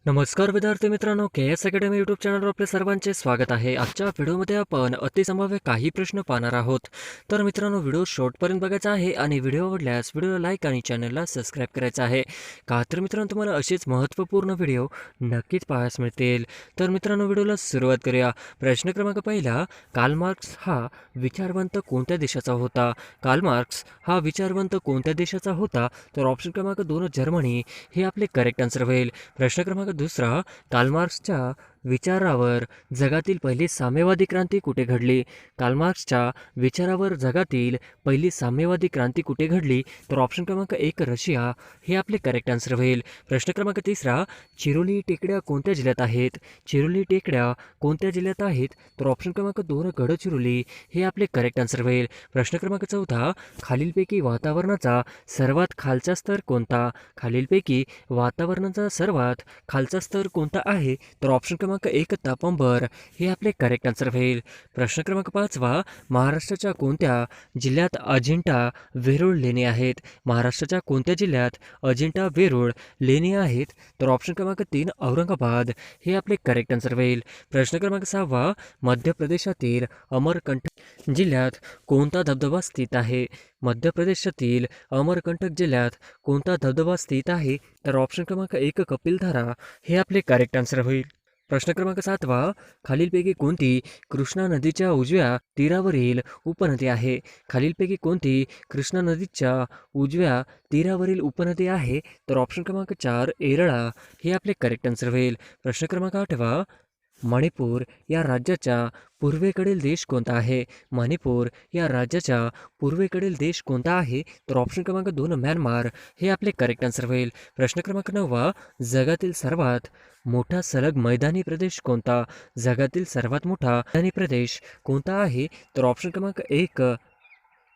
नमस्कार विद्यार्थी मित्रांनो, के एस अकॅडमी यूट्यूब चॅनलवर आपले सर्वांचे स्वागत आहे. आजच्या व्हिडिओमध्ये आपण अतिसंभाव्य काही प्रश्न पाहणार आहोत. तर मित्रांनो, व्हिडिओ शेवटपर्यंत बघायचा आहे आणि व्हिडिओ आवडल्यास व्हिडिओला लाईक आणि चॅनलला सबस्क्राईब करायचं आहे. का तर मित्रांनो, तुम्हाला असेच महत्त्वपूर्ण व्हिडिओ नक्कीच पाहायला मिळतील. तर मित्रांनो, व्हिडिओला सुरुवात करूया. प्रश्न क्रमांक पहिला, कार्ल मार्क्स हा विचारवंत कोणत्या देशाचा होता? कार्ल मार्क्स हा विचारवंत कोणत्या देशाचा होता? तर ऑप्शन क्रमांक 2 जर्मनी हे आपले करेक्ट आन्सर होईल. प्रश्न क्रमांक दुसरा, कार्ल मार्क्सच्या विचारावर जगातील पहिली साम्यवादी क्रांती कुठे घडली? कार्ल मार्क्सच्या विचारावर जगातील पहिली साम्यवादी क्रांती कुठे घडली? तर ऑप्शन क्रमांक 1 रशिया हे आपले करेक्ट आन्सर होईल. प्रश्न क्रमांक तिसरा, चिरोली टेकड्या कोणत्या जिल्ह्यात आहेत? चिरोली टेकड्या कोणत्या जिल्ह्यात आहेत? तर ऑप्शन क्रमांक 2 गडचिरोली हे आपले करेक्ट आन्सर होईल. प्रश्न क्रमांक चौथा, खालीलपैकी वातावरणाचा सर्वात खालचा स्तर कोणता? खालीलपैकी वातावरणाचा सर्वात खालचा स्तर कोणता आहे? तर ऑप्शन क्रमांक 1 तापंबर हे आपले करेक्ट आन्सर होईल. प्रश्न क्रमांक 5, महाराष्ट्राच्या कोणत्या जिल्ह्यात अजिंठा वेरूळ लेणी आहेत? महाराष्ट्राच्या कोणत्या जिल्ह्यात अजिंठा वेरूळ लेणी आहेत? तर ऑप्शन क्रमांक 3 औरंगाबाद हे आपले करेक्ट आन्सर होईल. प्रश्न क्रमांक 6, मध्य प्रदेशातील अमरकंटक जिल्ह्यात कोणता धबधबा स्थित आहे? मध्य प्रदेशातील अमरकंटक जिल्ह्यात कोणता धबधबा स्थित आहे? तर ऑप्शन क्रमांक 1 कपिलधारा हे आपले करेक्ट आन्सर होईल. प्रश्न क्रमांक 7, खालीलपैकी कोणती कृष्णा नदीच्या उजव्या तीरावरील उपनदी आहे? खालीलपैकी कोणती कृष्णा नदीच्या उजव्या तीरावरील उपनदी आहे? तर ऑप्शन क्रमांक 4 एरळा हे आपले करेक्ट आन्सर होईल. प्रश्न क्रमांक 8, मणिपूर या राज्याच्या पूर्वेकडील देश कोणता आहे? मणिपूर या राज्याच्या पूर्वेकडील देश कोणता आहे? तर ऑप्शन क्रमांक 2 म्यानमार हे आपले करेक्ट आन्सर होईल. प्रश्न क्रमांक 9, जगातील सर्वात मोठा सलग मैदानी प्रदेश कोणता? जगातील सर्वात मोठा मैदानी प्रदेश कोणता आहे? तर ऑप्शन क्रमांक 1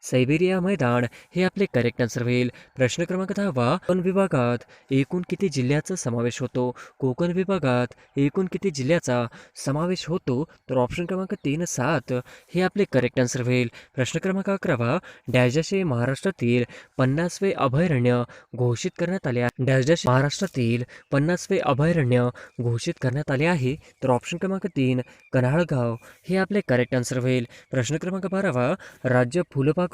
सायबेरिया मैदान हे आपले करेक्ट आन्सर होईल. प्रश्न क्रमांक 10, कोकण विभागात एकूण किती जिल्ह्याचा समावेश होतो? कोकण विभागात एकूण किती जिल्ह्याचा समावेश होतो? तर ऑप्शन क्रमांक 3 7 हे आपले करेक्ट आन्सर होईल. प्रश्न क्रमांक 11, डॅशचे महाराष्ट्रातील 50वे अभयारण्य घोषित करण्यात आले आहे. डॅशचे महाराष्ट्रातील 50वे अभयारण्य घोषित करण्यात आले आहे. तर ऑप्शन क्रमांक 3 कन्हाळगाव हे आपले करेक्ट आन्सर होईल. प्रश्न क्रमांक 12, राज्य फुलपाखरू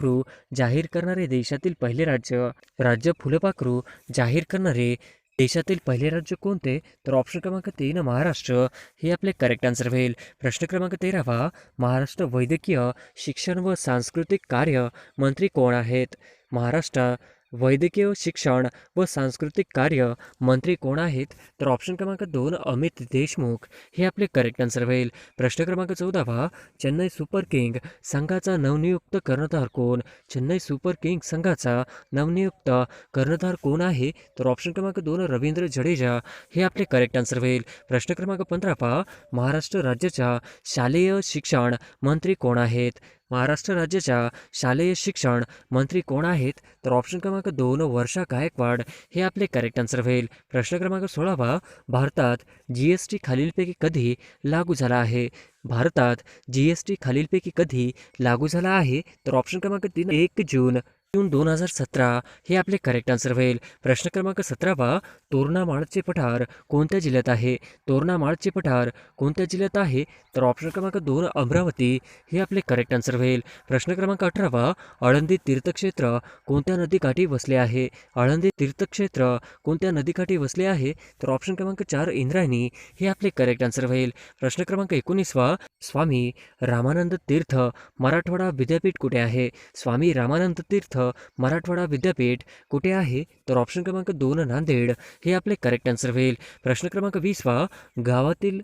जाहीर करणारे देशातील पहिले राज्य. राज्य फुलपाखरू जाहीर करणारे देशातील पहिले राज्य कोणते? तर ऑप्शन क्रमांक 3 महाराष्ट्र हे आपले करेक्ट आन्सर होईल. प्रश्न क्रमांक 13, महाराष्ट्र वैद्यकीय शिक्षण व सांस्कृतिक कार्य मंत्री कोण आहेत? महाराष्ट्र वैद्यकीय शिक्षण व सांस्कृतिक कार्य मंत्री कोण आहेत? तर ऑप्शन क्रमांक 2 अमित देशमुख हे आपले करेक्ट आन्सर होईल. प्रश्न क्रमांक 14, चेन्नई सुपर किंग संघाचा नवनियुक्त कर्णधार कोण? चेन्नई सुपर किंग संघाचा नवनियुक्त कर्णधार कोण आहे? तर ऑप्शन क्रमांक 2 रवींद्र जडेजा हे आपले करेक्ट आन्सर होईल. प्रश्न क्रमांक 15, महाराष्ट्र राज्याच्या शालेय शिक्षण मंत्री कोण आहेत? महाराष्ट्र राज्याच्या शालेय शिक्षण मंत्री कोण आहेत? तर ऑप्शन क्रमांक 2 वर्षा गायकवाड हे आपले करेक्ट आन्सर होईल. प्रश्न क्रमांक 16, भारतात GST खालीलपैकी कधी लागू झाला आहे? भारतात GST खालीलपैकी कधी लागू झाला आहे? तर ऑप्शन क्रमांक 3 1 जून 2017 हे आपले करेक्ट आन्सर होईल. प्रश्न क्रमांक 17, तोरणामाळचे पठार कोणत्या जिल्ह्यात आहे? तोरणामाळचे पठार कोणत्या जिल्ह्यात आहे? तर ऑप्शन क्रमांक 2 अमरावती हे आपले करेक्ट आन्सर होईल. प्रश्न क्रमांक 18, आळंदी तीर्थक्षेत्र कोणत्या नदीकाठी वसले आहे? आळंदी तीर्थक्षेत्र कोणत्या नदीकाठी वसले आहे? तर ऑप्शन क्रमांक 4 इंद्रायणी हे आपले करेक्ट आन्सर होईल. प्रश्न क्रमांक 19, स्वामी रामानंद तीर्थ मराठवाडा विद्यापीठ कुठे आहे? स्वामी रामानंद तीर्थ मराठवाडा विद्यापीठ कुठे आहे? तर ऑप्शन क्रमांक 2 नांदेड हे आपले करेक्ट आन्सर होईल. प्रश्न क्रमांक 20, गावातील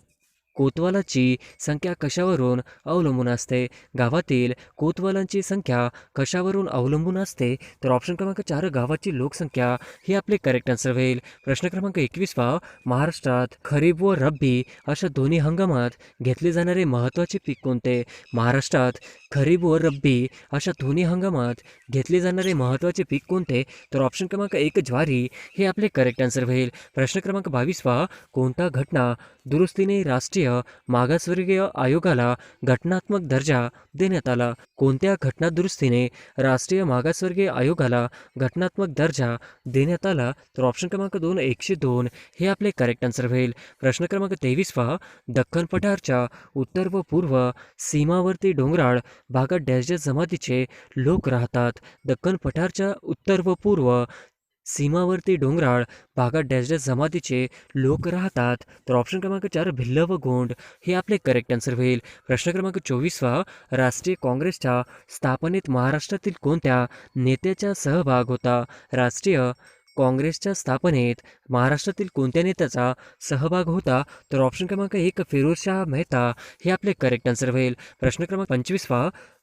कोतवालाची संख्या कशावरून अवलंबून असते? गावातील कोतवालांची संख्या कशावरून अवलंबून असते? तर ऑप्शन क्रमांक 4 गावाची लोकसंख्या हे आपले करेक्ट आन्सर होईल. प्रश्न क्रमांक 21, महाराष्ट्रात खरीप व रब्बी अशा दोन्ही हंगामात घेतले जाणारे महत्त्वाचे पीक कोणते? महाराष्ट्रात खरीप व रब्बी अशा दोन्ही हंगामात घेतले जाणारे महत्त्वाचे पीक कोणते? तर ऑप्शन क्रमांक 1 ज्वारी हे आपले करेक्ट आन्सर होईल. प्रश्न क्रमांक 22, कोणता घटना दुरुस्तीने राष्ट्रीय राष्ट्रीय मागासवर्गीय आयोगाला घटनात्मक दर्जा देण्यात आला? कोणत्या घटनादुरुस्तीने राष्ट्रीय मागासवर्गीय आयोगाला घटनात्मक दर्जा देण्यात आला? तर ऑप्शन क्रमांक 2 102 हे आपले करेक्ट आन्सर होईल. प्रश्न क्रमांक 23 पहा. दख्खन पठारच्या उत्तर व पूर्व सीमावर्ती डोंगराळ भागात डॅशच्या जमातीचे लोक राहतात? दख्खन पठारच्या उत्तर व पूर्व सीमावर्ती डोंगराळ भागात डॅशच्या जमातीचे लोक राहतात? तर ऑप्शन क्रमांक 4 भिल्ल व गोंड हे आपले करेक्ट आन्सर होईल. प्रश्न क्रमांक 24 राष्ट्रीय काँग्रेसच्या स्थापनेत महाराष्ट्रातील कोणत्या नेत्याचा सहभाग होता? राष्ट्रीय काँग्रेसच्या स्थापनेत महाराष्ट्रातील कोणत्या नेत्याचा सहभाग होता? तर ऑप्शन क्रमांक 1 फिरोजशाह मेहता हे आपले करेक्ट आन्सर होईल. प्रश्न क्रमांक 25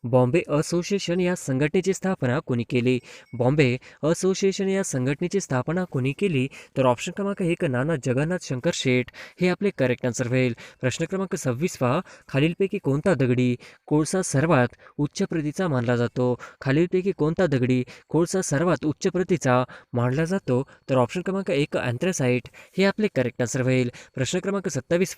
बॉम्बे असोसिएशन या संघटनेची स्थापना कोणी केली? बॉम्बे असोसिएशन या संघटनेची स्थापना कोणी केली? तर ऑप्शन क्रमांक 1 नाना जगन्नाथ शंकर शेठ हे आपले करेक्ट आन्सर होईल. प्रश्न क्रमांक 26 खालीलपैकी कोणता दगडी कोळसा सर्वात उच्च प्रतीचा मानला जातो? खालीलपैकी कोणता दगडी कोळसा सर्वात उच्च प्रतीचा मानला जातो? तर ऑप्शन क्रमांक 1 अँथ्रासाइट हे आपले करेक्ट आन्सर होईल. प्रश्न क्रमांक 27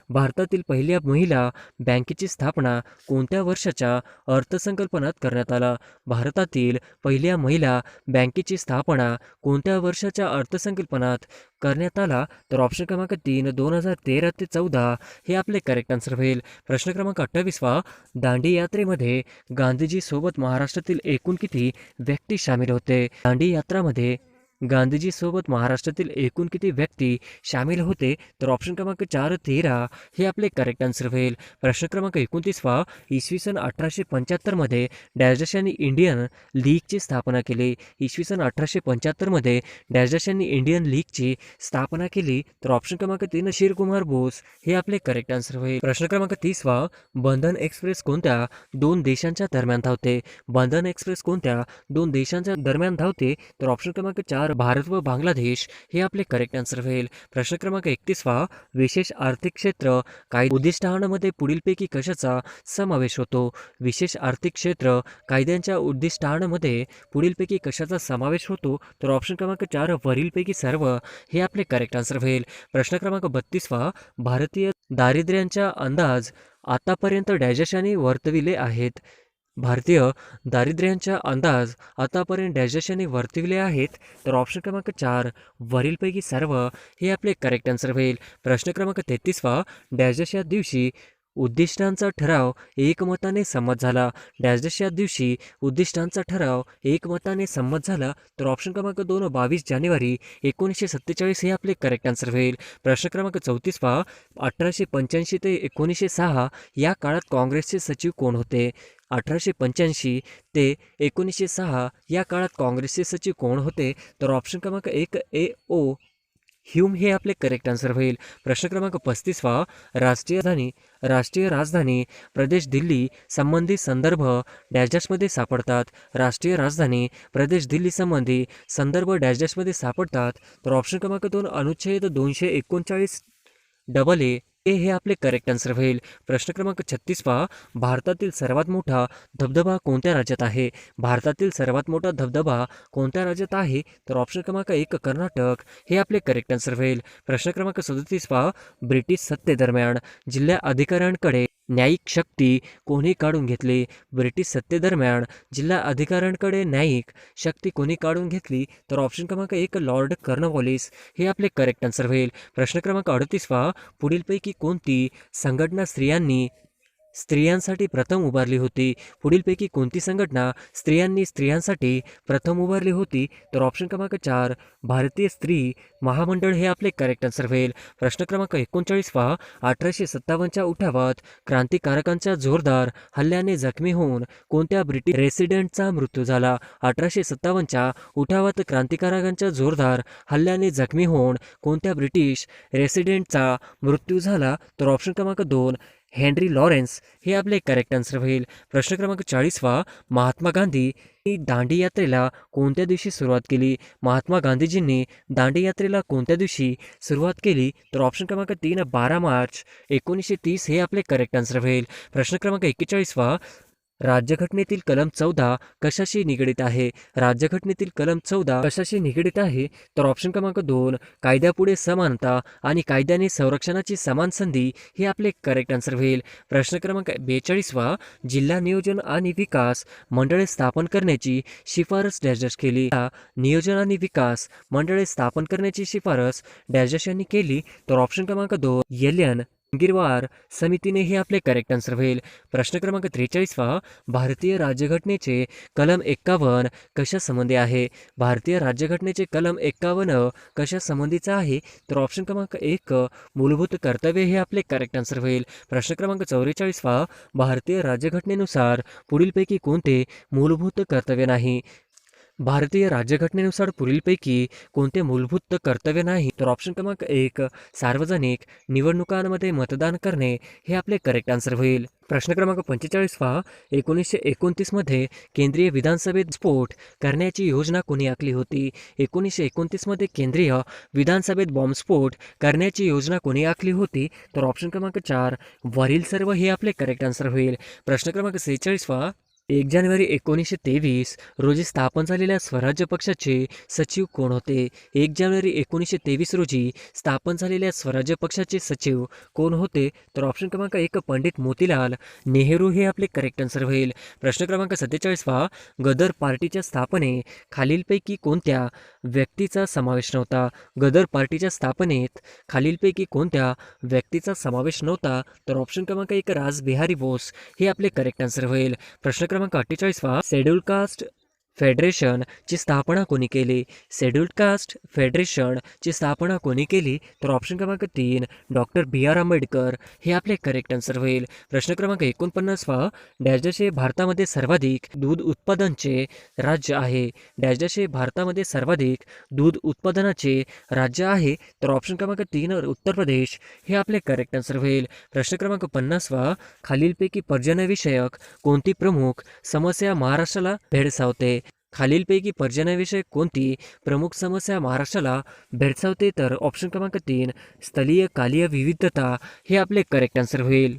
भारतातील पहिल्या महिला बँकेची स्थापना कोणत्या वर्षाच्या अर्थसंकल्पनात करण्यात आला? भारतातील पहिल्या महिला बँकेची स्थापना कोणत्या वर्षाच्या अर्थसंकल्पनात करण्यात आला? तर ऑप्शन क्रमांक 3 2013 ते 14 हे आपले करेक्ट आन्सर होईल. प्रश्न क्रमांक 28 दांडी यात्रेमध्ये गांधीजी सोबत महाराष्ट्रातील एकूण किती व्यक्ती सामील होते? दांडी यात्रामध्ये गांधीजी सोबत महाराष्ट्रातील एकूण किती व्यक्ती सामील होते? तर ऑप्शन क्रमांक 4 13 हे आपले करेक्ट आन्सर होईल. प्रश्न क्रमांक 29 इसवी सन 1875 मध्ये डॅशनी इंडियन लीगची स्थापना केली? इसवी सन 1875 मध्ये डॅशनी इंडियन लीगची स्थापना केली? तर ऑप्शन क्रमांक 3 शिरकुमार बोस हे आपले करेक्ट आन्सर होईल. प्रश्न क्रमांक 30 बंधन एक्सप्रेस कोणत्या दोन देशांच्या दरम्यान धावते? बंधन एक्सप्रेस कोणत्या दोन देशांच्या दरम्यान धावते? तर ऑप्शन क्रमांक 4 भारत व बांगलादेश हे आपले करेक्ट आन्सर होईल. प्रश्न क्रमांक 31 विशेष आर्थिक क्षेत्र कायदा उद्दिष्टांमध्ये पुढीलपैकी कशाचा समावेश होतो? विशेष आर्थिक क्षेत्र कायद्यांच्या उद्दिष्टांमध्ये पुढीलपैकी कशाचा समावेश होतो? तर ऑप्शन क्रमांक 4 वरीलपैकी सर्व हे आपले करेक्ट आन्सर होईल. प्रश्न क्रमांक 32 भारतीय दारिद्र्यांचा अंदाज आतापर्यंत डॅशनी वर्तविले आहेत? भारतीय दारिद्र्यांचा अंदाज आतापर्यंत डॅशनी वर्तविले आहेत? तर ऑप्शन क्रमांक 4 वरीलपैकी सर्व हे आपले करेक्ट आन्सर होईल. प्रश्न क्रमांक 33 डॅश या दिवशी उद्दिष्टांचा ठराव एकमताने संमत झाला? डॅश या दिवशी उद्दिष्टांचा ठराव एकमताने संमत झाला? तर ऑप्शन क्रमांक 2 22 जानेवारी 1947 हे आपले करेक्ट आन्सर होईल. प्रश्न क्रमांक 34 1885 ते 1906 या काळात काँग्रेसचे सचिव कोण होते? 1885 ते 1906 या काळात काँग्रेसचे सचिव कोण होते? तर ऑप्शन क्रमांक 1 A.O. ह्यूम हे आपले करेक्ट आन्सर होईल. प्रश्न क्रमांक 35 राष्ट्रीय राजधानी प्रदेश दिल्ली संबंधी संदर्भ डॅशमध्ये सापडतात? राष्ट्रीय राजधानी प्रदेश दिल्ली संबंधी संदर्भ डॅशमध्ये सापडतात? तर ऑप्शन क्रमांक 2 अनुच्छेद 239 AA हे आपले करेक्ट आन्सर होईल. प्रश्न क्रमांक 36 भारतातील सर्वात मोठा धबधबा कोणत्या राज्यात आहे? भारतातील सर्वात मोठा धबधबा कोणत्या राज्यात आहे? तर ऑप्शन क्रमांक 1 कर्नाटक हे आपले करेक्ट आन्सर होईल. प्रश्न क्रमांक 37 ब्रिटिश सत्तेदरम्यान जिल्हा अधिकाऱ्यांकडे न्यायिक शक्ती कोणी काढून घेतली? ब्रिटिश सत्तेदरम्यान जिल्हा अधिकाऱ्यांकडे न्यायिक शक्ती कोणी काढून घेतली? तर ऑप्शन क्रमांक 1 लॉर्ड कॉर्नवॉलिस हे आपले करेक्ट आन्सर होईल. प्रश्न क्रमांक 38 पुढीलपैकी कोणती संघटना स्त्रियांसाठी प्रथम उभारली होती? पुढीलपैकी कोणती संघटना स्त्रियांसाठी प्रथम उभारली होती? तर ऑप्शन क्रमांक 4 भारतीय स्त्री महामंडळ हे आपले करेक्ट आन्सर होईल. प्रश्न क्रमांक 39 1857च्या उठावात क्रांतिकारकांच्या जोरदार हल्ल्याने जखमी होऊन कोणत्या ब्रिटिश रेसिडेंटचा मृत्यू झाला? 1857च्या उठावात क्रांतिकारकांच्या जोरदार हल्ल्याने जखमी होऊन कोणत्या ब्रिटिश रेसिडेंटचा मृत्यू झाला? तर ऑप्शन क्रमांक 2 हेनरी लॉरेन्स हे आपले करेक्ट आन्सर होईल. प्रश्न क्रमांक 40 महात्मा गांधी दांडी यात्रेला कोणत्या दिवशी सुरुवात केली? महात्मा गांधीजींनी दांडी यात्रेला कोणत्या दिवशी सुरुवात केली? तर ऑप्शन क्रमांक 3 12 मार्च 1930 हे आपले करेक्ट आन्सर होईल. प्रश्न क्रमांक 41 राज्यघटनेतील कलम 14 कशाशी निगडीत आहे? राज्यघटनेतील कलम 14 कशाशी निगडीत आहे? तर ऑप्शन क्रमांक 2 कायद्यापुढे समानता आणि कायद्याने संरक्षणाची समान संधी हे आपले करेक्ट आन्सर होईल. प्रश्न क्रमांक 42 जिल्हा नियोजन आणि विकास मंडळे स्थापन करण्याची शिफारस डॅश डॅश केली. नियोजन आणि विकास मंडळे स्थापन करण्याची शिफारस डॅश डॅश यांनी केली. तर ऑप्शन क्रमांक 2 एल.एन. गिरवार समितीने हे आपले करेक्ट आन्सर होईल. प्रश्न क्रमांक 43 भारतीय राज्यघटनेचे कलम 51 कशा संबंधी आहे? भारतीय राज्यघटनेचे कलम 51 कशा संबंधीचा आहे? तर ऑप्शन क्रमांक 1 मूलभूत कर्तव्य हे आपले करेक्ट आन्सर होईल. प्रश्न क्रमांक 44 भारतीय राज्यघटनेनुसार पुढीलपैकी कोणते मूलभूत कर्तव्य नाही? भारतीय राज्यघटनेनुसार पुढीलपैकी कोणते मूलभूत कर्तव्य नाही? तर ऑप्शन क्रमांक 1 सार्वजनिक निवडणुकांमध्ये मतदान करणे हे आपले करेक्ट आन्सर होईल. प्रश्न क्रमांक 45 1929 मध्ये केंद्रीय विधानसभेत स्फोट करण्याची योजना कोणी आखली होती? 1929 मध्ये केंद्रीय विधानसभेत बॉम्बस्फोट करण्याची योजना कोणी आखली होती? तर ऑप्शन क्रमांक 4 वरील सर्व हे आपले करेक्ट आन्सर होईल. प्रश्न क्रमांक 46 1 जानेवारी 1923 रोजी स्थापन झालेल्या स्वराज्य पक्षाचे सचिव कोण होते? 1 जानेवारी 1923 रोजी स्थापन झालेल्या स्वराज्य पक्षाचे सचिव कोण होते? तर ऑप्शन क्रमांक 1 पंडित मोतीलाल नेहरू हे आपले करेक्ट आन्सर होईल. प्रश्न क्रमांक 47 गदर पार्टीच्या स्थापने खालीलपैकी कोणत्या व्यक्तीचा समावेश नव्हता? गदर पार्टीच्या स्थापनेत खालीलपैकी कोणत्या व्यक्तीचा समावेश नव्हता? तर ऑप्शन क्रमांक 1 राज बिहारी बोस हे आपले करेक्ट आन्सर होईल. प्रश्न क्रमांक 48 शेड्यूल कास्ट फेडरेशन ची स्थापना कोणी केली? शेड्यूल्ड कास्ट फेडरेशन ची स्थापना कोणी केली? तर ऑप्शन क्रमांक 3 डॉक्टर B.R. आंबेडकर हे आपले करेक्ट आन्सर होईल. प्रश्न क्रमांक 49 डॅश डॅश हे भारतामध्ये सर्वाधिक दूध उत्पादनचे राज्य आहे. डॅश डॅश हे भारतामध्ये सर्वाधिक दूध उत्पादनाचे राज्य आहे. तर ऑप्शन क्रमांक 3 उत्तर प्रदेश हे आपले करेक्ट आन्सर होईल. प्रश्न क्रमांक 50 खालीलपैकी पर्जन्यविषयक कोणती प्रमुख समस्या महाराष्ट्राला भेडसावते? खालीलपैकी पर्जन्यविषयक कोणती प्रमुख समस्या महाराष्ट्राला भेडसावते? तर ऑप्शन क्रमांक 3 स्थलीय कालीय विविधता हे आपले करेक्ट आन्सर होईल.